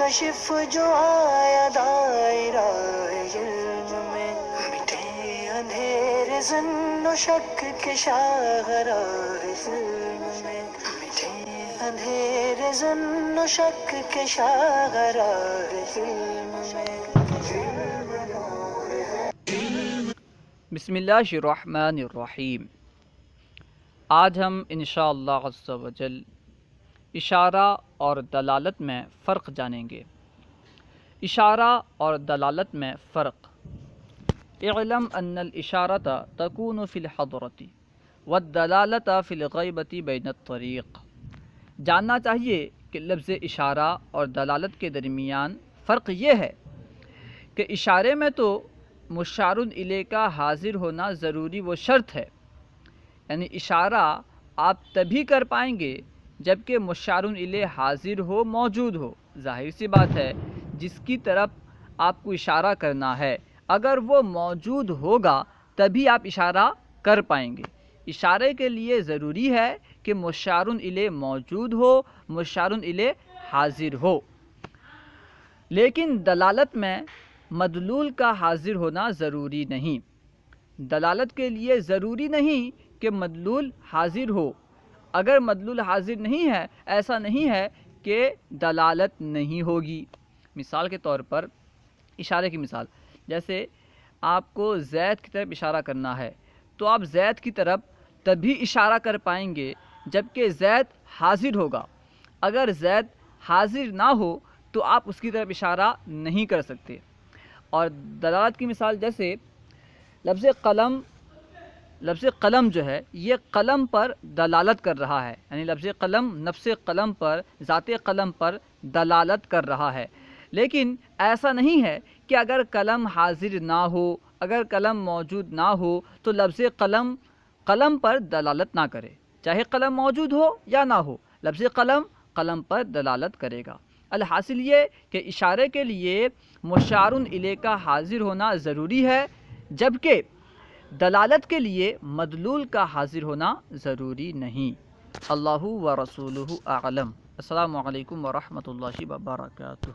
منکشف جو آیا دائرہ علم میں، مٹے اندھیرے ظن و شک کے شاہراہ علم میں، مٹے اندھیرے ظن و شک کے شاہراہ علم میں۔ بسم اللہ الرحمن الرحیم۔ آج ہم انشاءاللہ عز و جل اشارہ اور دلالت میں فرق جانیں گے۔ اشارہ اور دلالت میں فرق۔ اعلم ان الاشارۃ تکون فی الحضرۃ والدلالۃ فی الغیبۃ بین الطریق۔ جاننا چاہیے کہ لفظ اشارہ اور دلالت کے درمیان فرق یہ ہے کہ اشارے میں تو مشار الیہ کا حاضر ہونا ضروری و شرط ہے، یعنی اشارہ آپ تبھی کر پائیں گے جبکہ مشار الیہ حاضر ہو، موجود ہو۔ ظاہر سی بات ہے، جس کی طرف آپ کو اشارہ کرنا ہے اگر وہ موجود ہوگا تبھی آپ اشارہ کر پائیں گے۔ اشارے کے لیے ضروری ہے کہ مشار الیہ موجود ہو، مشار الیہ حاضر ہو۔ لیکن دلالت میں مدلول کا حاضر ہونا ضروری نہیں۔ دلالت کے لیے ضروری نہیں کہ مدلول حاضر ہو۔ اگر مدلول حاضر نہیں ہے، ایسا نہیں ہے کہ دلالت نہیں ہوگی۔ مثال کے طور پر اشارے کی مثال، جیسے آپ کو زید کی طرف اشارہ کرنا ہے تو آپ زید کی طرف تبھی اشارہ کر پائیں گے جبکہ زید حاضر ہوگا۔ اگر زید حاضر نہ ہو تو آپ اس کی طرف اشارہ نہیں کر سکتے۔ اور دلالت کی مثال جیسے لفظ قلم جو ہے یہ قلم پر دلالت کر رہا ہے، یعنی لفظ قلم نفس قلم پر، ذات قلم پر دلالت کر رہا ہے۔ لیکن ایسا نہیں ہے کہ اگر قلم حاضر نہ ہو، اگر قلم موجود نہ ہو تو لفظ قلم پر دلالت نہ کرے، چاہے قلم موجود ہو یا نہ ہو، لفظ قلم پر دلالت کرے گا۔ الحاصل یہ کہ اشارے کے لیے مشار الیہ کا حاضر ہونا ضروری ہے، جبکہ دلالت کے لیے مدلول کا حاضر ہونا ضروری نہیں۔ اللہ و رسولہ اعلم۔ السلام علیکم ورحمۃ اللہ وبرکاتہ۔